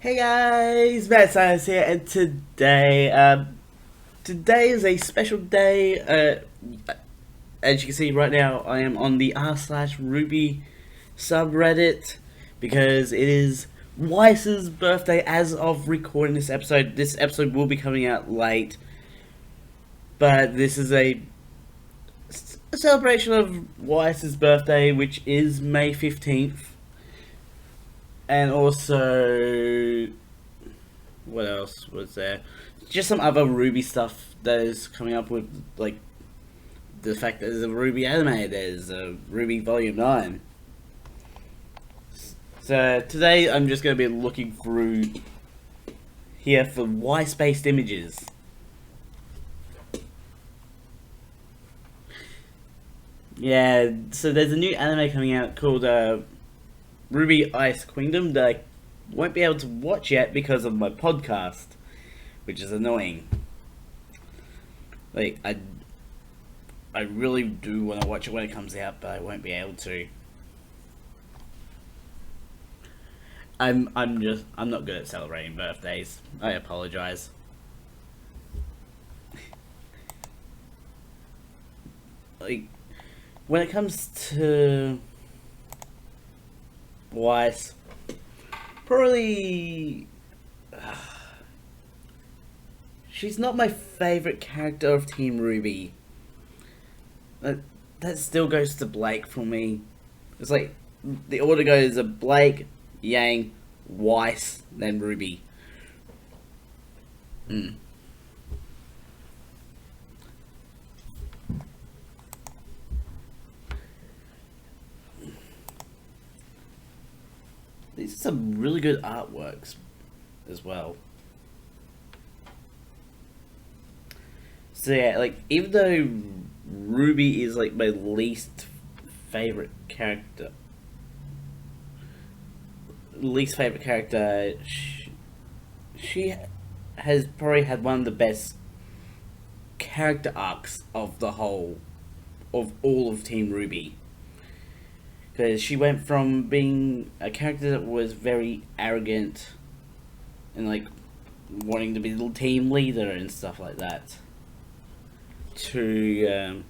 Hey guys, Matt Science here, and today is a special day. As you can see right now, I am on the r/Ruby subreddit because it is Weiss's birthday as of recording this episode. This episode will be coming out late, but this is a celebration of Weiss's birthday, which is May 15th, and also what else was there? Just some other Ruby stuff that is coming up with, like, the fact that there's a Ruby anime, there's a Ruby Volume 9. So today I'm just going to be looking through here for Weiss-based images. Yeah, so there's a new anime coming out called Ruby Ice Kingdom that I won't be able to watch yet because of my podcast, which is annoying. Like, I really do want to watch it when it comes out, but I won't be able to. I'm not good at celebrating birthdays. I apologize. Like, when it comes to Weiss, probably she's not my favorite character of Team RWBY. That still goes to Blake for me. It's like the order goes a Blake, Yang, Weiss, then Ruby. Mm. These are some really good artworks as well. So yeah, like, even though Ruby is like my least favorite character, she has probably had one of the best character arcs of the whole of all of Team RWBY, because she went from being a character that was very arrogant and like wanting to be the team leader and stuff like that to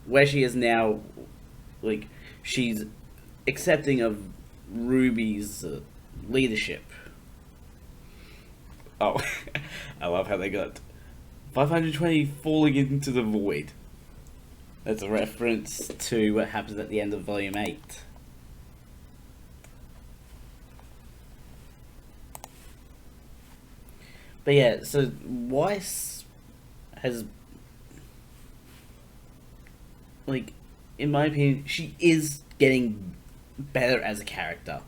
where she is now. Like, she's accepting of Ruby's leadership. Oh, I love how they got 520 falling into the void. That's a reference to what happens at the end of Volume 8. But yeah, so Weiss has, like, in my opinion, she is getting better as a character.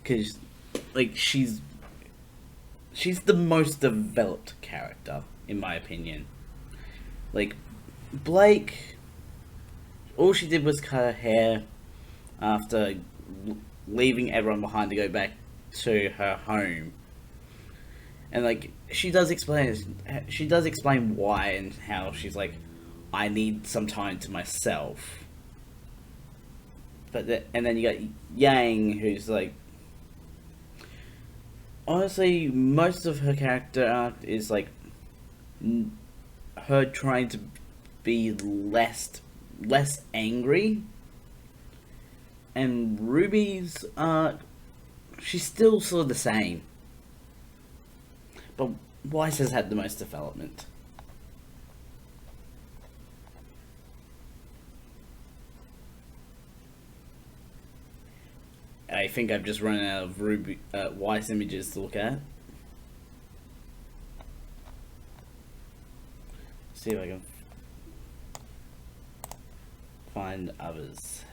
Because, like, she's the most developed character, in my opinion. Like, Blake, all she did was cut her hair after leaving everyone behind to go back to her home. And like, she does explain why, and how she's like, I need some time to myself. And then you got Yang, who's like, honestly, most of her character arc is like her trying to be less angry. And Ruby's arc, she's still sort of the same, but Weiss has had the most development. I think I've just run out of Weiss images to look at. See if I can find others.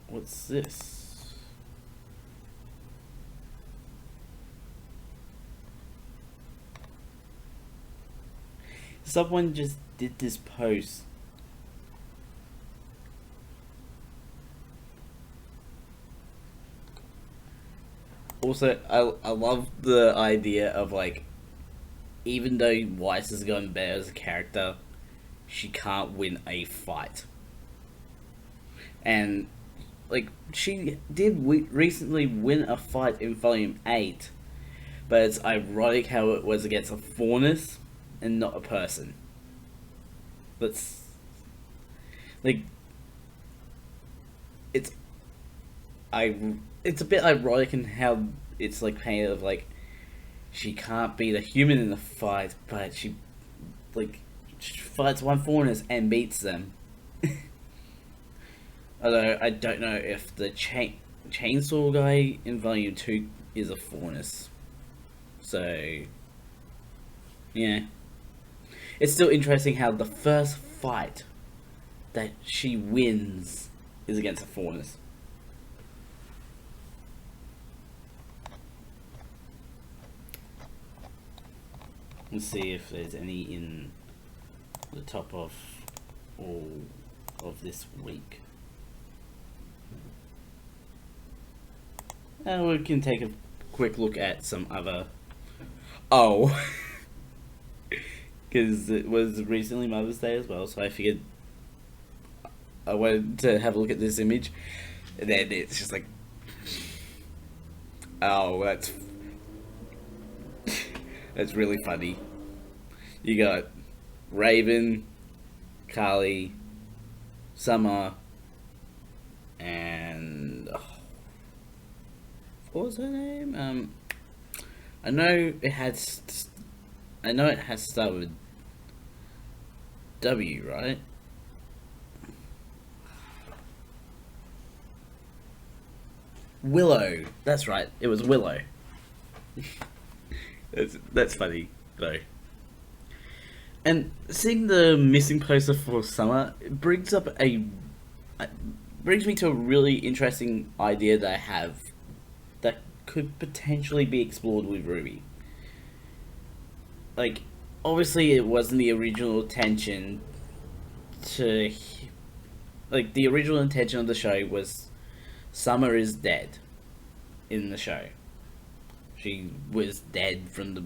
What's this? Someone just did this post Also, I love the idea of like, even though Weiss has gotten better as a character, she can't win a fight. And like, she did recently win a fight in Volume 8, but it's ironic how it was against a faunus and not a person. That's like, it's I it's a bit ironic in how it's like kind of like she can't beat a human in the fight, but she fights one faunus and beats them. Although I don't know if the chainsaw guy in Volume 2 is a faunus. So, yeah. It's still interesting how the first fight that she wins is against a faunus. Let's see if there's any in the top of all of this week. We can take a quick look at some other... Oh! Because it was recently Mother's Day as well, so I figured I wanted to have a look at this image. And then it's just like... Oh, that's really funny. You got Raven, Carly, Summer, and... what was her name? I know it has to start with W, right? Willow. That's right. It was Willow. That's funny though. And seeing the missing poster for Summer, it brings me to a really interesting idea that I have that could potentially be explored with RWBY. Like, obviously it wasn't the original intention to... Like, the original intention of the show was Summer is dead in the show. She was dead from the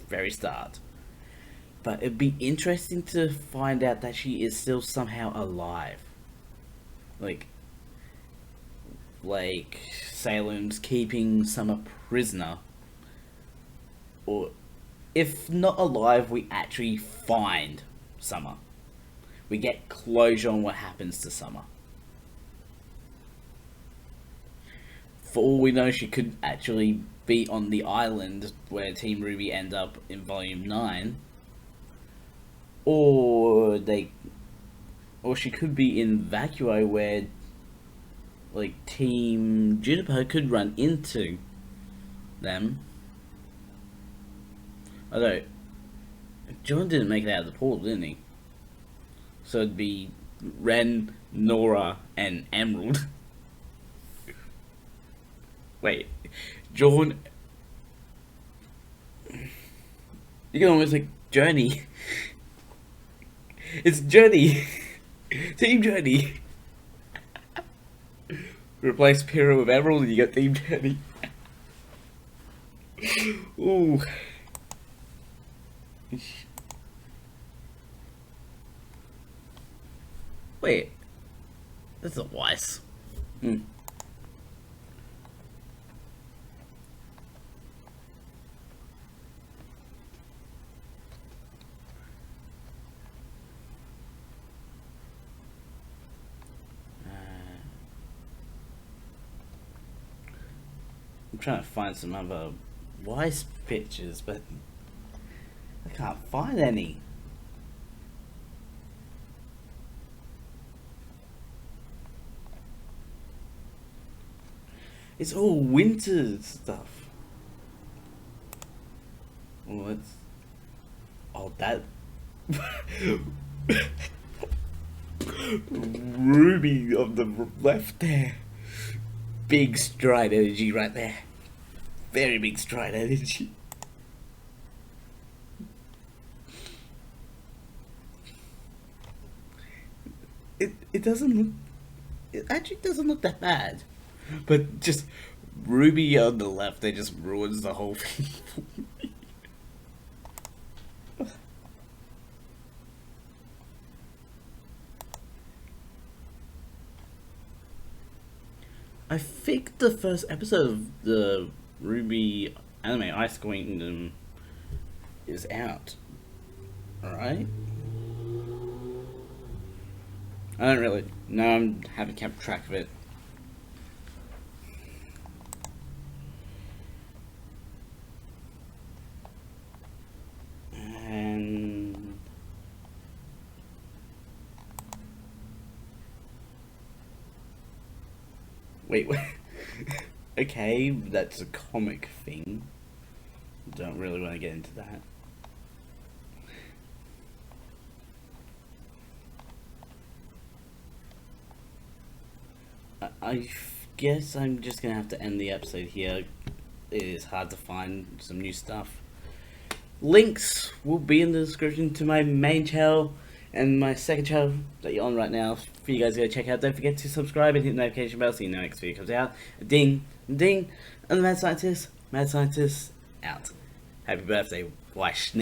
very start. But it'd be interesting to find out that she is still somehow alive. Like Salem's keeping Summer prisoner. Or if not alive, we actually find Summer. We get closure on what happens to Summer. For all we know, she could actually be on the island where Team RWBY end up in Volume 9. Or she could be in Vacuo where like Team Juniper could run into them. Although John didn't make it out of the portal, didn't he? So it'd be Ren, Nora, and Emerald. Wait, John. You can almost like Journey. It's Journey. Team Journey. Replace Pyro with Emerald and you got Team Journey. Ooh. Wait. That's not Weiss. I'm trying to find some other Weiss pictures, but I can't find any. It's all winter stuff. What? Oh, that... RWBY on the left there. Big stride energy right there. Very big stride energy. It doesn't look... It actually doesn't look that bad. But just Ruby on the left, they just ruins the whole thing. I think the first episode of the RWBY anime Ice Kingdom is out. Alright? I don't really know, I haven't kept track of it. And wait. Okay, that's a comic thing. Don't really want to get into that. I guess I'm just gonna have to end the episode here. It is hard to find some new stuff. Links will be in the description to my main channel and my second channel that you're on right now for you guys to go check out. Don't forget to subscribe and hit the notification bell so you know next video comes out. Ding, ding, and the Mad Scientist out. Happy birthday, Weiss.